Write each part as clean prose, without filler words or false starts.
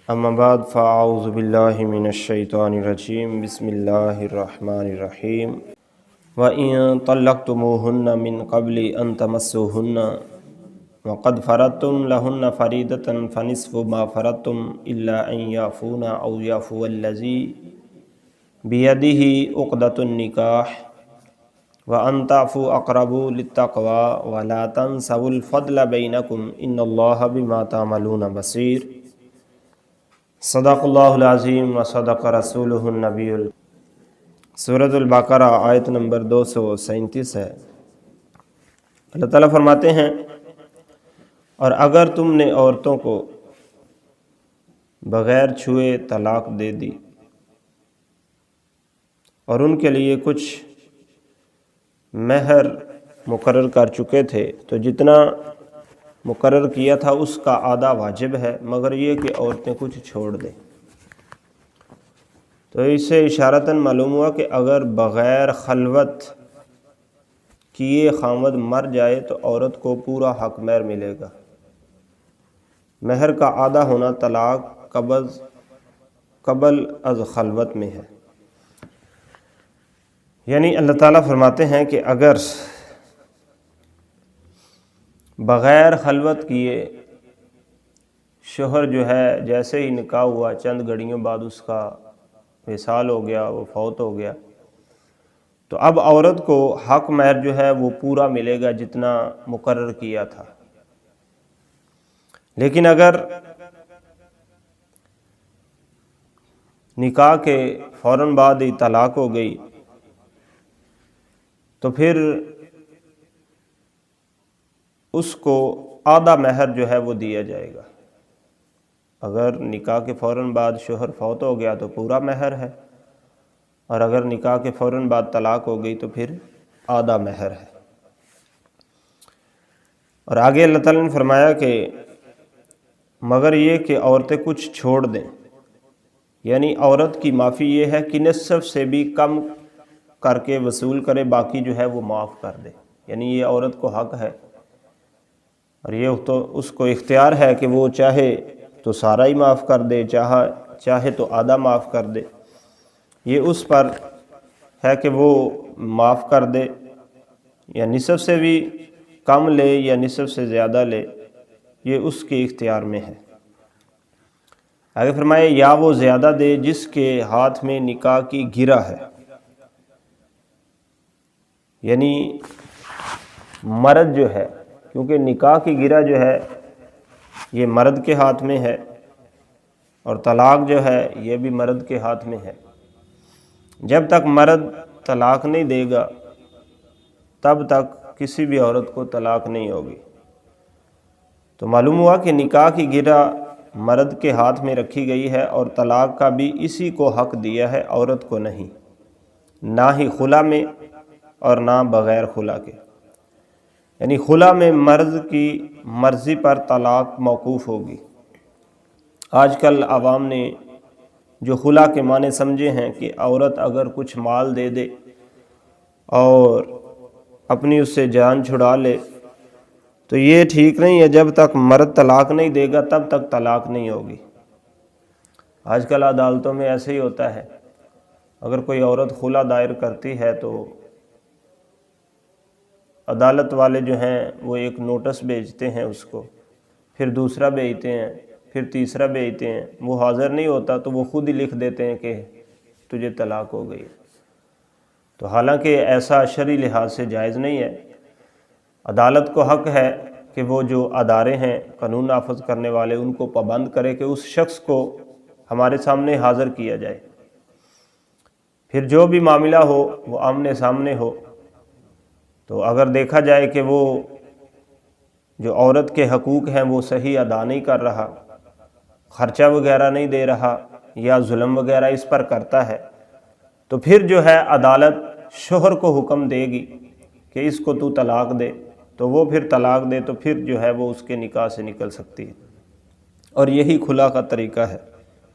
اما بعد فاعوذ باللہ من الشیطان الرجیم بسم اللہ الرحمن الرحیم وَإِن طَلَّقْتُمُوهُنَّ مِن قَبْلِ أَن تَمَسُّوهُنَّ وَقَدْ فَرَضْتُمْ لَهُنَّ فَرِيضَةً فَنِصْفُ مَا فَرَضْتُمْ إِلَّا أَن يَعْفُونَ أَوْ يَعْفُوَ الَّذِي بِيَدِهِ عُقْدَةُ النِّكَاحِ وَأَن تَعْفُوا أَقْرَبُ لِلتَّقْوَىٰ وَلَا تَنسَوُا الْفَضْلَ بَيْنَكُمْ إِنَّ اللَّهَ بِمَا تَعْمَلُونَ بَصِيرٌ۔ صدق اللہ العظیم و صدق رسولہ النبی سورۃ البقرہ آیت نمبر 237 ہے۔ اللہ تعالیٰ فرماتے ہیں، اور اگر تم نے عورتوں کو بغیر چھوئے طلاق دے دی اور ان کے لیے کچھ مہر مقرر کر چکے تھے تو جتنا مقرر کیا تھا اس کا آدھا واجب ہے، مگر یہ کہ عورتیں کچھ چھوڑ دیں۔ تو اس سے اشارتاً معلوم ہوا کہ اگر بغیر خلوت کیے خامد مر جائے تو عورت کو پورا حق مہر ملے گا۔ مہر کا آدھا ہونا طلاق قبل از خلوت میں ہے۔ یعنی اللہ تعالیٰ فرماتے ہیں کہ اگر بغیر خلوت کیے شوہر جو ہے جیسے ہی نکاح ہوا چند گھڑیوں بعد اس کا وصال ہو گیا، وہ فوت ہو گیا، تو اب عورت کو حق مہر جو ہے وہ پورا ملے گا جتنا مقرر کیا تھا۔ لیکن اگر نکاح کے فوراً بعد ہی طلاق ہو گئی تو پھر اس کو آدھا مہر جو ہے وہ دیا جائے گا۔ اگر نکاح کے فوراً بعد شوہر فوت ہو گیا تو پورا مہر ہے، اور اگر نکاح کے فوراً بعد طلاق ہو گئی تو پھر آدھا مہر ہے۔ اور آگے اللہ تعالیٰ نے فرمایا کہ مگر یہ کہ عورتیں کچھ چھوڑ دیں، یعنی عورت کی معافی یہ ہے کہ نصف سے بھی کم کر کے وصول کرے، باقی جو ہے وہ معاف کر دے۔ یعنی یہ عورت کو حق ہے، اور یہ تو اس کو اختیار ہے کہ وہ چاہے تو سارا ہی معاف کر دے، چاہے تو آدھا معاف کر دے۔ یہ اس پر ہے کہ وہ معاف کر دے، یا نصف سے بھی کم لے یا نصف سے زیادہ لے، یہ اس کے اختیار میں ہے۔ آگے فرمائے یا وہ زیادہ دے جس کے ہاتھ میں نکاح کی گرہ ہے، یعنی مرد جو ہے، کیونکہ نکاح کی گرہ جو ہے یہ مرد کے ہاتھ میں ہے، اور طلاق جو ہے یہ بھی مرد کے ہاتھ میں ہے۔ جب تک مرد طلاق نہیں دے گا تب تک کسی بھی عورت کو طلاق نہیں ہوگی۔ تو معلوم ہوا کہ نکاح کی گرہ مرد کے ہاتھ میں رکھی گئی ہے، اور طلاق کا بھی اسی کو حق دیا ہے، عورت کو نہیں، نہ ہی خلا میں اور نہ بغیر خلا کے۔ یعنی خلا میں مرد کی مرضی پر طلاق موقوف ہوگی۔ آج کل عوام نے جو خلا کے معنی سمجھے ہیں کہ عورت اگر کچھ مال دے دے اور اپنی اس سے جان چھڑا لے تو یہ ٹھیک نہیں ہے، جب تک مرد طلاق نہیں دے گا تب تک طلاق نہیں ہوگی۔ آج کل عدالتوں میں ایسے ہی ہوتا ہے، اگر کوئی عورت خلا دائر کرتی ہے تو عدالت والے جو ہیں وہ ایک نوٹس بھیجتے ہیں اس کو، پھر دوسرا بھیجتے ہیں، پھر تیسرا بھیجتے ہیں، وہ حاضر نہیں ہوتا تو وہ خود ہی لکھ دیتے ہیں کہ تجھے طلاق ہو گئی۔ تو حالانکہ ایسا شرعی لحاظ سے جائز نہیں ہے۔ عدالت کو حق ہے کہ وہ جو ادارے ہیں قانون نافذ کرنے والے، ان کو پابند کرے کہ اس شخص کو ہمارے سامنے حاضر کیا جائے، پھر جو بھی معاملہ ہو وہ آمنے سامنے ہو۔ تو اگر دیکھا جائے کہ وہ جو عورت کے حقوق ہیں وہ صحیح ادا نہیں کر رہا، خرچہ وغیرہ نہیں دے رہا یا ظلم وغیرہ اس پر کرتا ہے، تو پھر جو ہے عدالت شوہر کو حکم دے گی کہ اس کو تو طلاق دے، تو وہ پھر طلاق دے تو پھر جو ہے وہ اس کے نکاح سے نکل سکتی ہے۔ اور یہی خلا کا طریقہ ہے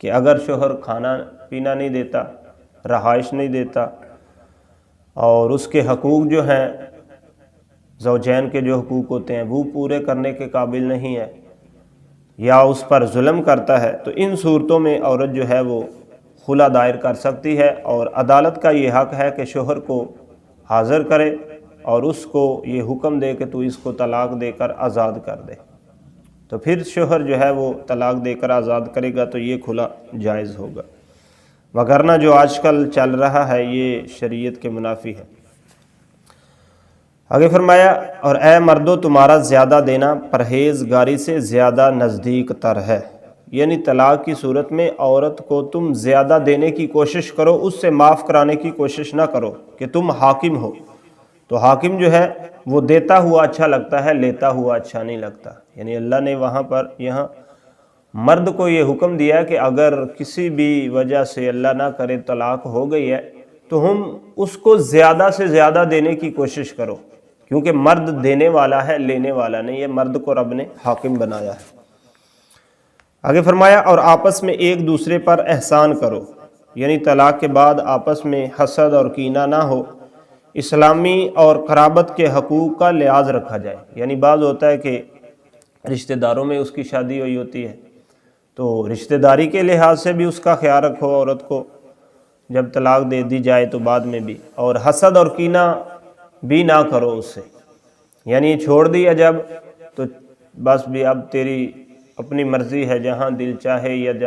کہ اگر شوہر کھانا پینا نہیں دیتا، رہائش نہیں دیتا، اور اس کے حقوق جو ہیں زوجین کے جو حقوق ہوتے ہیں وہ پورے کرنے کے قابل نہیں ہے، یا اس پر ظلم کرتا ہے تو ان صورتوں میں عورت جو ہے وہ خلا دائر کر سکتی ہے، اور عدالت کا یہ حق ہے کہ شوہر کو حاضر کرے اور اس کو یہ حکم دے کہ تو اس کو طلاق دے کر آزاد کر دے۔ تو پھر شوہر جو ہے وہ طلاق دے کر آزاد کرے گا تو یہ کھلا جائز ہوگا، وگرنہ جو آج کل چل رہا ہے یہ شریعت کے منافی ہے۔ آگے فرمایا، اور اے مردو تمہارا زیادہ دینا پرہیزگاری سے زیادہ نزدیک تر ہے، یعنی طلاق کی صورت میں عورت کو تم زیادہ دینے کی کوشش کرو، اس سے معاف کرانے کی کوشش نہ کرو کہ تم حاکم ہو۔ تو حاکم جو ہے وہ دیتا ہوا اچھا لگتا ہے، لیتا ہوا اچھا نہیں لگتا۔ یعنی اللہ نے یہاں مرد کو یہ حکم دیا کہ اگر کسی بھی وجہ سے اللہ نہ کرے طلاق ہو گئی ہے تو ہم اس کو زیادہ سے زیادہ دینے کی کوشش کرو، کیونکہ مرد دینے والا ہے، لینے والا نہیں۔ یہ مرد کو رب نے حاکم بنایا ہے۔ آگے فرمایا، اور آپس میں ایک دوسرے پر احسان کرو، یعنی طلاق کے بعد آپس میں حسد اور کینہ نہ ہو، اسلامی اور قرابت کے حقوق کا لحاظ رکھا جائے۔ یعنی بعض ہوتا ہے کہ رشتہ داروں میں اس کی شادی ہوئی ہوتی ہے تو رشتہ داری کے لحاظ سے بھی اس کا خیال رکھو عورت کو جب طلاق دے دی جائے تو بعد میں بھی، اور حسد اور کینہ بھی نہ کرو اس سے۔ یعنی چھوڑ دیا جب تو بس بھی اب تیری اپنی مرضی ہے، جہاں دل چاہے یا